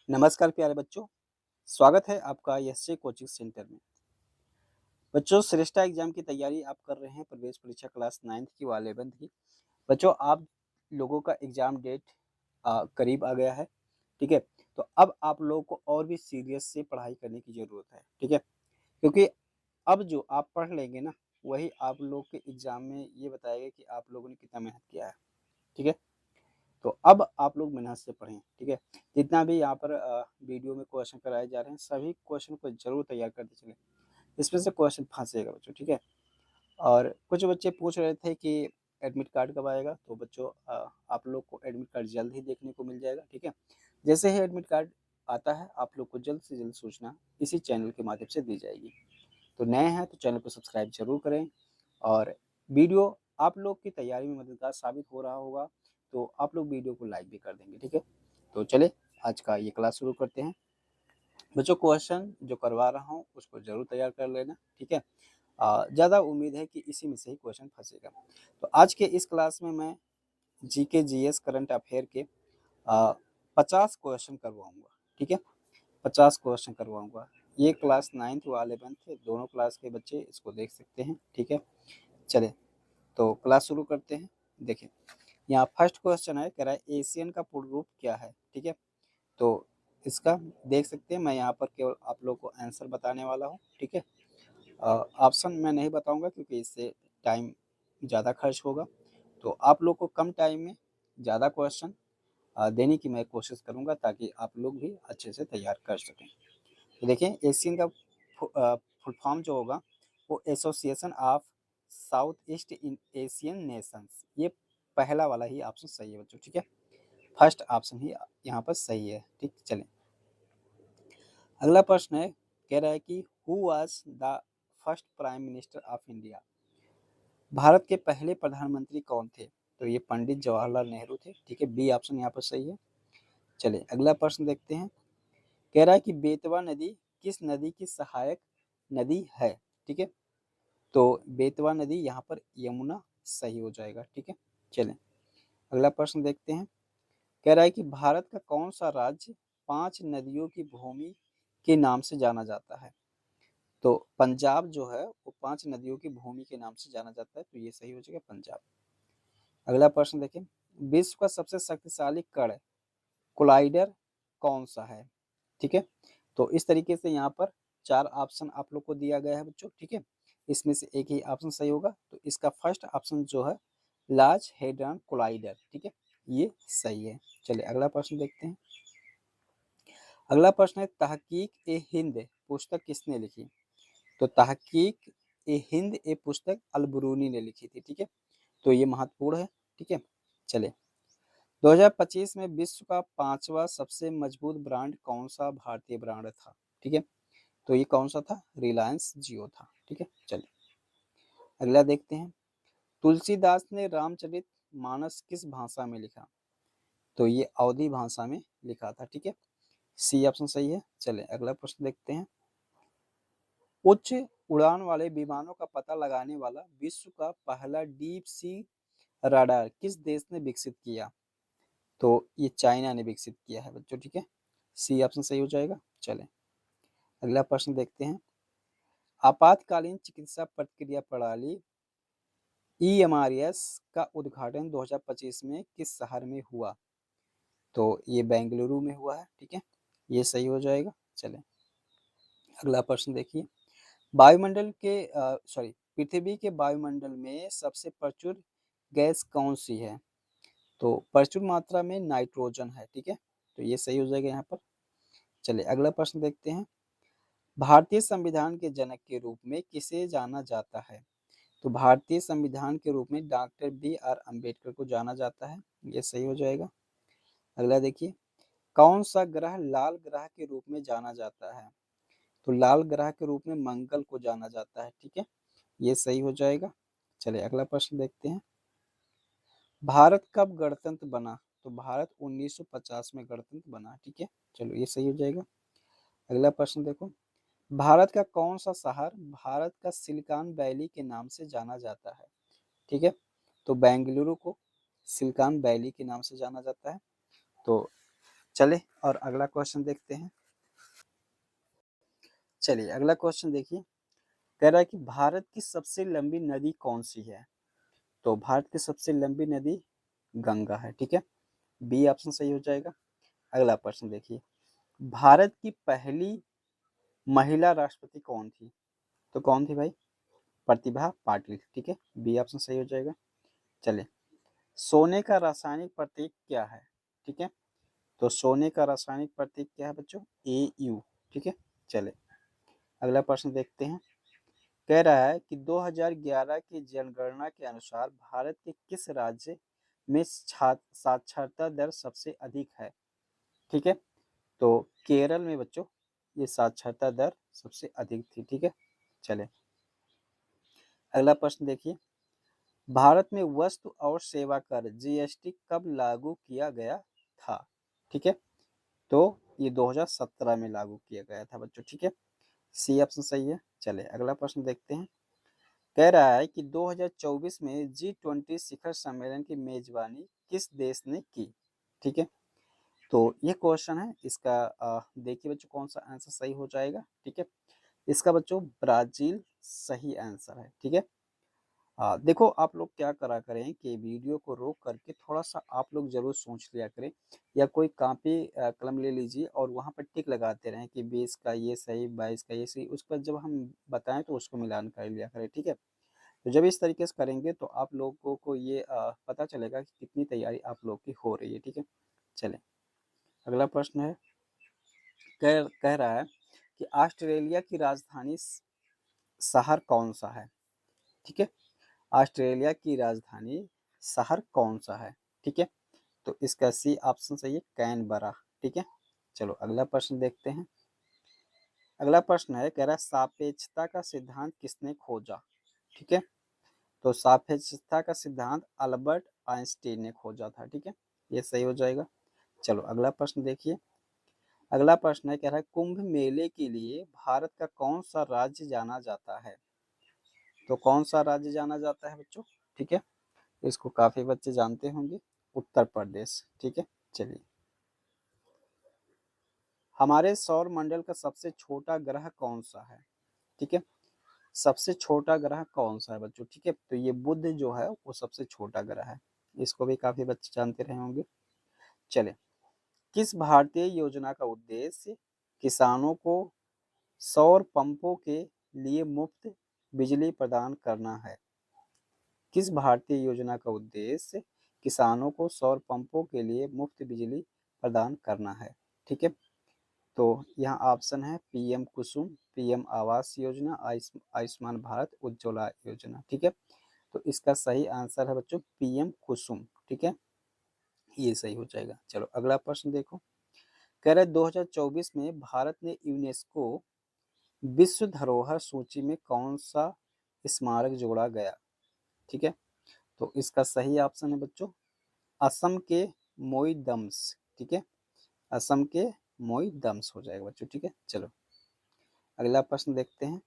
नमस्कार प्यारे बच्चों, स्वागत है आपका यशस्वी कोचिंग सेंटर में। बच्चों, श्रेष्ठा एग्जाम की तैयारी आप कर रहे हैं, प्रवेश परीक्षा क्लास 9th की व 11th की। बच्चों, आप लोगों का एग्जाम डेट करीब आ गया है, ठीक है? तो अब आप लोगों को और भी सीरियस से पढ़ाई करने की ज़रूरत है, ठीक है? क्योंकि अब जो आप पढ़ लेंगे ना, वही आप लोग के एग्जाम में ये बताएगा कि आप लोगों ने कितना मेहनत किया है, ठीक है? तो अब आप लोग मेहनत से पढ़ें, ठीक है? जितना भी यहाँ पर वीडियो में क्वेश्चन कराए जा रहे हैं, सभी क्वेश्चन को ज़रूर तैयार करते चलें। इसमें से क्वेश्चन फँसेगा बच्चों, ठीक है? और कुछ बच्चे पूछ रहे थे कि एडमिट कार्ड कब आएगा? तो बच्चों आप लोग को एडमिट कार्ड जल्द ही देखने को मिल जाएगा, ठीक है? जैसे ही एडमिट कार्ड आता है, आप लोग को जल्द से जल्द सूचना इसी चैनल के माध्यम से दी जाएगी। तो नए हैं तो चैनल को सब्सक्राइब ज़रूर करें और वीडियो आप लोग की तैयारी में मददगार साबित हो रहा होगा, तो आप लोग वीडियो को लाइक भी कर देंगे, ठीक है? तो चलिए आज का ये क्लास शुरू करते हैं। बच्चों, क्वेश्चन जो करवा रहा हूँ उसको ज़रूर तैयार कर लेना, ठीक है? ज़्यादा उम्मीद है कि इसी में से ही क्वेश्चन फंसेगा। तो आज के इस क्लास में मैं जीके जीएस करंट अफेयर के 50 क्वेश्चन करवाऊंगा, ठीक है? 50 क्वेश्चन करवाऊंगा। ये क्लास 9th व 11th दोनों क्लास के बच्चे इसको देख सकते हैं, ठीक है? चले तो क्लास शुरू करते हैं। देखिए, यहाँ फर्स्ट क्वेश्चन है, कह रहा है एशियन का पूर्ण रूप क्या है, ठीक है? तो इसका देख सकते हैं, मैं यहाँ पर केवल आप लोग को आंसर बताने वाला हूँ, ठीक है? ऑप्शन मैं नहीं बताऊंगा क्योंकि इससे टाइम ज़्यादा खर्च होगा। तो आप लोग को कम टाइम में ज़्यादा क्वेश्चन देने की मैं कोशिश करूंगा ताकि आप लोग भी अच्छे से तैयार कर सकें। तो देखें, एशियन का फुल फॉर्म जो होगा वो association of south east in Asian Nations. ये पहला वाला ही ऑप्शन सही है बच्चों, ठीक है? फर्स्ट ऑप्शन ही यहाँ पर सही है, ठीक? चलें, अगला प्रश्न है, कह रहा है कि who was the first prime minister of India? Bharat के पहले प्रधानमंत्री कौन थे? तो ये पंडित जवाहरलाल नेहरू थे, ठीक है? बी ऑप्शन यहाँ पर सही है। चलिए अगला प्रश्न देखते हैं। कह रहा है कि बेतवा नदी किस नदी की सहायक नदी है, ठीक है? तो बेतवा नदी यहाँ पर यमुना सही हो जाएगा, ठीक है? चलें अगला प्रश्न देखते हैं। कह रहा है कि भारत का कौन सा राज्य 5 नदियों की भूमि के नाम से जाना जाता है? तो पंजाब जो है वो 5 नदियों की भूमि के नाम से जाना जाता है, तो ये सही हो जाएगा पंजाब। अगला प्रश्न देखें, विश्व का सबसे शक्तिशाली कण कोलाइडर कौन सा है, ठीक है? तो इस तरीके से यहाँ पर 4 ऑप्शन आप लोग को दिया गया है बच्चों, ठीक है? इसमें से एक ही ऑप्शन सही होगा, तो इसका फर्स्ट ऑप्शन जो है लार्ज हेड्रॉन कोलाइडर, ठीक है? ये सही है। चलिए अगला प्रश्न देखते हैं। अगला प्रश्न है, तहकीक ए हिंद पुस्तक किसने लिखी? तो तहकीक ए हिंद ए पुस्तक अलबरूनी ने लिखी थी, ठीक है? तो ये महत्वपूर्ण है, ठीक है? चलिए 2025 में विश्व का 5वां सबसे मजबूत ब्रांड कौन सा भारतीय ब्रांड था, ठीक है? तो ये कौन सा था? रिलायंस जियो था, ठीक है? चलिए अगला देखते हैं। तुलसीदास ने रामचरित मानस किस भाषा में लिखा? तो ये अवधी भाषा में लिखा था, ठीक है? सी ऑप्शन सही है। चलिए अगला प्रश्न देखते हैं। उच्च उड़ान वाले विमानों का पता लगाने वाला विश्व का पहला डीप सी रडार किस देश ने विकसित किया? तो ये चाइना ने विकसित किया है बच्चों, ठीक है? सी ऑप्शन सही हो जाएगा। चलें अगला प्रश्न देखते हैं। आपातकालीन चिकित्सा प्रतिक्रिया प्रणाली ईएमआरएस का उद्घाटन 2025 में किस शहर में हुआ? तो ये बेंगलुरु में हुआ है, ठीक है? ये सही हो जाएगा। चलें अगला प्रश्न देखिए। वायुमंडल के पृथ्वी के वायुमंडल में सबसे प्रचुर गैस कौन सी है? तो प्रचुर मात्रा में नाइट्रोजन है, ठीक है? तो ये सही हो जाएगा यहाँ पर। चलिए अगला प्रश्न देखते हैं। भारतीय संविधान के जनक के रूप में किसे जाना जाता है? तो भारतीय संविधान के रूप में डॉक्टर बी.आर. अम्बेडकर को जाना जाता है, ये सही हो जाएगा। अगला देखिए, कौन सा ग्रह लाल ग्रह के रूप में जाना जाता है? तो लाल ग्रह के रूप में मंगल को जाना जाता है, ठीक है? ये सही हो जाएगा। चलिए अगला प्रश्न देखते हैं। भारत कब गणतंत्र बना? तो भारत 1950 में गणतंत्र बना, ठीक है? चलो ये सही हो जाएगा। अगला प्रश्न देखो। भारत का कौन सा शहर भारत का सिलिकॉन वैली के नाम से जाना जाता है, ठीक है? तो बेंगलुरु को सिलिकॉन वैली के नाम से जाना जाता है। तो चलिए और अगला क्वेश्चन देखते हैं। चलिए अगला क्वेश्चन देखिए, कह रहा है कि भारत की सबसे लंबी नदी कौन-सी है? तो भारत की सबसे लंबी नदी गंगा है, ठीक है? बी ऑप्शन सही हो जाएगा। अगला प्रश्न देखिए, भारत की पहली महिला राष्ट्रपति कौन थी? तो कौन थी भाई? प्रतिभा पाटिल, ठीक है? बी ऑप्शन सही हो जाएगा। चलिए, सोने का रासायनिक प्रतीक क्या है? ठीक है? तो सोने का रासायनिक प्रतीक क्या है बच्चों? Au, ठीक है? चलिए, अगला प्रश्न देखते हैं। कह रहा है कि 2011 की जनगणना के अनुसार भारत के किस राज्य में साक्षरता दर सबसे अधिक है? ठीक है? तो केरल में बच्चों ये साक्षरता दर सबसे अधिक थी, ठीक है? चलिए, अगला प्रश्न देखिए, भारत में वस्तु और सेवा कर जीएसटी कब लागू किया गया था? ठीक है? तो ये 2017 में लागू किया गया था बच्चों, ठीक है? सी ऑप्शन सही है। चलिए अगला प्रश्न देखते हैं। कह रहा है कि 2024 में G20 शिखर सम्मेलन की मेजबानी किस देश ने की? ठीक है? तो ये क्वेश्चन है, इसका देखिए बच्चों कौन सा आंसर सही हो जाएगा, ठीक है? इसका बच्चों ब्राजील सही आंसर है, ठीक है? देखो आप लोग क्या करा करें कि वीडियो को रोक करके थोड़ा-सा आप लोग ज़रूर सोच लिया करें, या कोई कॉपी कलम ले लीजिए और वहाँ पर टिक लगाते रहें कि 20 का ये सही, 22 का ये सही, उस पर जब हम बताएँ तो उसको मिलान कर लिया करें, ठीक है? तो जब इस तरीके से करेंगे तो आप लोगों को ये पता चलेगा कि कितनी तैयारी आप लोग की हो रही है, ठीक है? चलें, अगला प्रश्न है, कह कह रहा है कि ऑस्ट्रेलिया की राजधानी शहर कौन-सा है? ठीक है? ऑस्ट्रेलिया की राजधानी शहर कौन-सा है? ठीक है? तो इसका सी ऑप्शन सही है, कैनबरा, ठीक है? चलो अगला प्रश्न देखते हैं। अगला प्रश्न है, कह रहा है सापेक्षता का सिद्धांत किसने खोजा? ठीक है? तो सापेक्षता का सिद्धांत अल्बर्ट आइंस्टीन ने खोजा था, ठीक है? ये सही हो जाएगा। चलो अगला प्रश्न देखिए। अगला प्रश्न है, कह रहा है कुंभ मेले के लिए भारत का कौन सा राज्य जाना जाता है? तो कौन सा राज्य जाना जाता है बच्चों? ठीक है? इसको काफी बच्चे जानते होंगे, उत्तर प्रदेश, ठीक है? चलिए, हमारे सौर मंडल का सबसे छोटा ग्रह कौन सा है? ठीक है? सबसे छोटा ग्रह कौन सा है बच्चों? ठीक है? तो ये बुध जो है वो सबसे छोटा ग्रह है। इसको भी काफी बच्चे जानते रहे होंगे। चले, किस भारतीय योजना का उद्देश्य किसानों को सौर पंपों के लिए मुफ्त बिजली प्रदान करना है? किस भारतीय योजना का उद्देश्य किसानों को सौर पंपों के लिए मुफ्त बिजली प्रदान करना है? ठीक है? तो यहाँ ऑप्शन है पीएम कुसुम, पीएम आवास योजना, आयुष्मान भारत, उज्ज्वला योजना, ठीक है? तो इसका सही आंसर है बच्चों पीएम कुसुम, ठीक है? ये सही हो जाएगा। चलो अगला प्रश्न देखो, कह रहे 2024 में भारत ने यूनेस्को विश्व धरोहर सूची में कौन सा स्मारक जोड़ा गया? ठीक है? तो इसका सही ऑप्शन है बच्चों असम के मोईदम्स, ठीक है? असम के मोईदम्स हो जाएगा बच्चों, ठीक है? चलो अगला प्रश्न देखते हैं।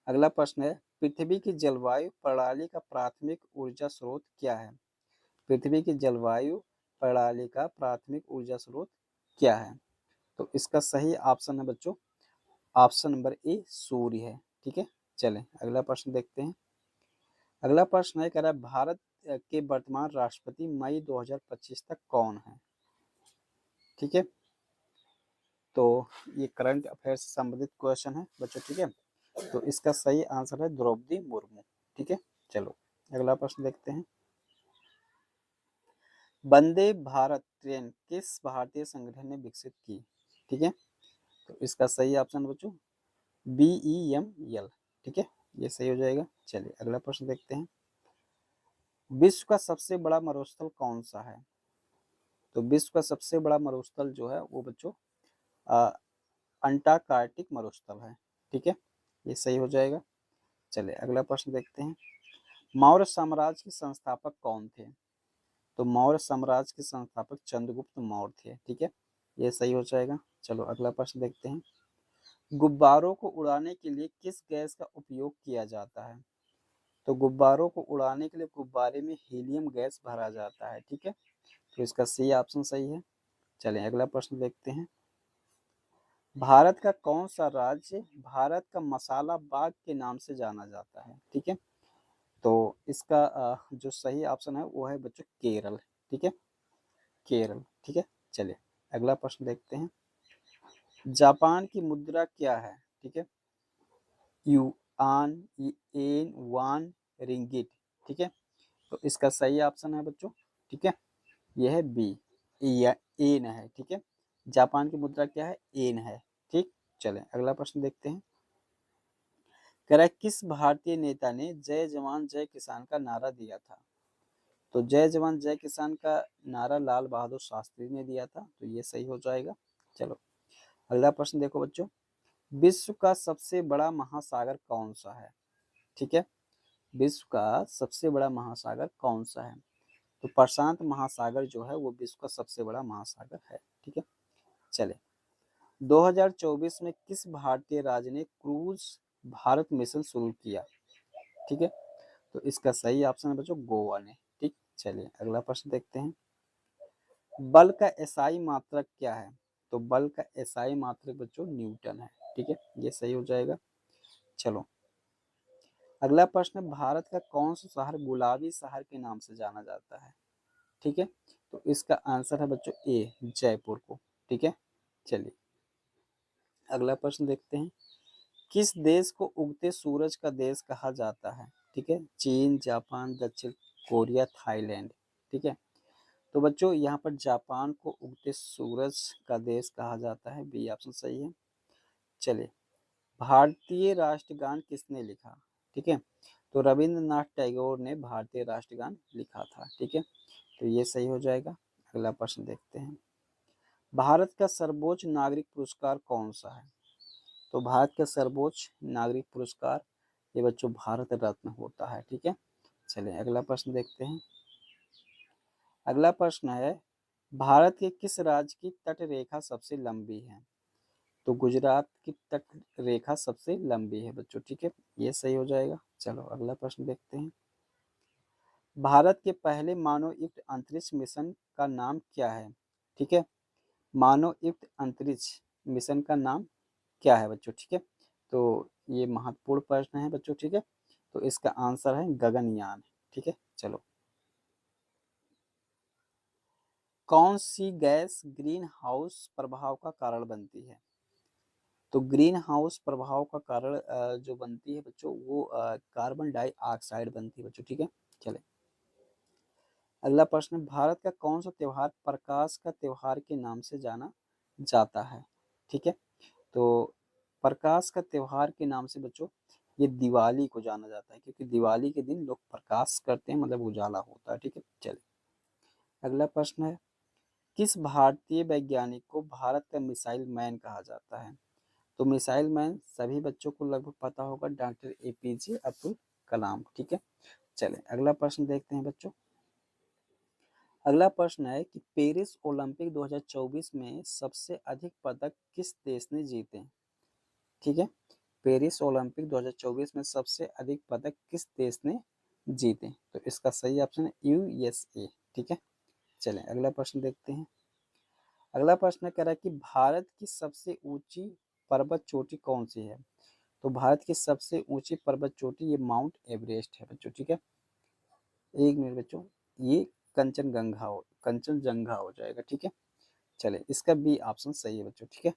अगला प्रश्न है, पृथ्वी की जलवायु प्रणाली का प्राथमिक ऊर्जा स्रोत क्या है? पृथ्वी की जलवायु प्रणाली का प्राथमिक ऊर्जा स्रोत क्या है? तो इसका सही ऑप्शन है बच्चों ऑप्शन नंबर ए सूर्य है, ठीक है? चलें अगला प्रश्न देखते हैं। अगला प्रश्न है, कह रहा है भारत के वर्तमान राष्ट्रपति मई 2025 तक कौन है? ठीक है? तो ये करंट अफेयर से संबंधित क्वेश्चन है बच्चों, ठीक है? तो इसका सही आंसर है द्रौपदी मुर्मू, ठीक है? चलो अगला प्रश्न देखते हैं। वंदे भारत ट्रेन किस भारतीय संगठन ने विकसित की? ठीक है? तो इसका सही ऑप्शन बच्चों BEML, ठीक है? ये सही हो जाएगा। चलिए अगला प्रश्न देखते हैं। विश्व का सबसे बड़ा मरुस्थल कौन सा है? तो विश्व का सबसे बड़ा मरुस्थल जो है वो बच्चों अंटार्कटिक मरुस्थल है, ठीक है? ये सही हो जाएगा। चलिए अगला प्रश्न देखते हैं। मौर्य साम्राज्य के संस्थापक कौन थे? तो मौर्य साम्राज्य के संस्थापक चंद्रगुप्त मौर्य थे, ठीक है? ये सही हो जाएगा। चलो अगला प्रश्न देखते हैं। गुब्बारों को उड़ाने के लिए किस गैस का उपयोग किया जाता है? तो गुब्बारों को उड़ाने के लिए गुब्बारे में हीलियम गैस भरा जाता है, ठीक है? तो इसका सी ऑप्शन सही है। चलें अगला प्रश्न देखते हैं। भारत का कौन सा राज्य भारत का मसाला बाग के नाम से जाना जाता है? ठीक है, तो इसका जो सही ऑप्शन है वो है बच्चों केरल। ठीक है, केरल। ठीक है, चलिए अगला प्रश्न देखते हैं। जापान की मुद्रा क्या है? ठीक है, युआन, येन, वान, रिंगिट। ठीक है, तो इसका सही ऑप्शन है बच्चों, ठीक है, यह है बी, या एन है। ठीक है, जापान की मुद्रा क्या है? एन है। ठीक, चलें अगला प्रश्न देखते हैं। कह रहा है किस भारतीय नेता ने जय जवान जय किसान का नारा दिया था? तो जय जवान जय किसान का नारा लाल बहादुर शास्त्री ने दिया था, तो ये सही हो जाएगा। चलो अगला प्रश्न देखो बच्चों। विश्व का सबसे बड़ा महासागर कौन सा है? ठीक है, विश्व का सबसे बड़ा महासागर कौन सा है? तो प्रशांत महासागर जो है वो विश्व का सबसे बड़ा महासागर है। ठीक है, चले 2024 में किस भारतीय राज्य ने क्रूज भारत मिशन शुरू किया? ठीक है, तो इसका सही ऑप्शन है बच्चों गोवा ने। ठीक, चलिए अगला प्रश्न देखते हैं। बल का एसआई मात्रक क्या है? तो बल का एसआई मात्रक बच्चों न्यूटन है। ठीक है, ये सही हो जाएगा। चलो अगला प्रश्न, भारत का कौन सा शहर गुलाबी शहर के नाम से जाना जाता है? ठीक है, तो इसका आंसर है बच्चों ए, जयपुर को। ठीक है, चलिए अगला प्रश्न देखते हैं। किस देश को उगते सूरज का देश कहा जाता है? ठीक है, चीन, जापान, दक्षिण कोरिया, थाईलैंड। ठीक है, तो बच्चों यहाँ पर जापान को उगते सूरज का देश कहा जाता है, बी ऑप्शन सही है। चलिए भारतीय राष्ट्रगान किसने लिखा? ठीक है, तो रविंद्रनाथ टैगोर ने भारतीय राष्ट्रगान लिखा था। ठीक है, तो ये सही हो जाएगा। अगला प्रश्न देखते हैं। भारत का सर्वोच्च नागरिक पुरस्कार कौन सा है? तो भारत का सर्वोच्च नागरिक पुरस्कार ये बच्चों भारत रत्न होता है। ठीक है, चलिए अगला प्रश्न देखते हैं। अगला प्रश्न है, भारत के किस राज्य की तट रेखा सबसे लंबी है? तो गुजरात की तट रेखा सबसे लंबी है बच्चों। ठीक है, ये सही हो जाएगा। चलो अगला प्रश्न देखते हैं। भारत के पहले मानवयुक्त अंतरिक्ष मिशन का नाम क्या है? ठीक है, मानवयुक्त अंतरिक्ष मिशन का नाम क्या है बच्चों? ठीक है, तो ये महत्वपूर्ण प्रश्न है बच्चों। ठीक है, तो इसका आंसर है गगनयान। ठीक है, चलो कौन सी गैस ग्रीन हाउस प्रभाव का कारण बनती है? तो ग्रीन हाउस प्रभाव का कारण जो बनती है बच्चों वो कार्बन डाइऑक्साइड बनती है बच्चों। ठीक है, चले अगला प्रश्न, भारत का कौन सा त्योहार प्रकाश का त्योहार के नाम से जाना जाता है? ठीक है, तो प्रकाश का त्योहार के नाम से बच्चों ये दिवाली को जाना जाता है, क्योंकि दिवाली के दिन लोग प्रकाश करते हैं, मतलब उजाला होता है। ठीक है, चलिए अगला प्रश्न है, किस भारतीय वैज्ञानिक को भारत का मिसाइल मैन कहा जाता है? तो मिसाइल मैन सभी बच्चों को लगभग पता होगा, डॉक्टर एपीजे अब्दुल कलाम। ठीक है, चलें अगला प्रश्न देखते हैं बच्चों। अगला प्रश्न है कि पेरिस ओलंपिक 2024 में सबसे अधिक पदक किस देश ने जीते? ठीक है, पेरिस ओलंपिक 2024 में सबसे अधिक पदक किस देश ने जीते? तो इसका सही ऑप्शन है यूएसए। ठीक है, चलें अगला प्रश्न देखते हैं। अगला प्रश्न कह रहा है कि भारत की सबसे ऊंची पर्वत चोटी कौन सी है? तो भारत की सबसे ऊंची पर्वत चोटी ये माउंट एवरेस्ट है बच्चों। ठीक है, एक मिनट बच्चों, ये कंचनजंगा हो जाएगा। ठीक है, चले इसका बी ऑप्शन सही है बच्चों। ठीक है,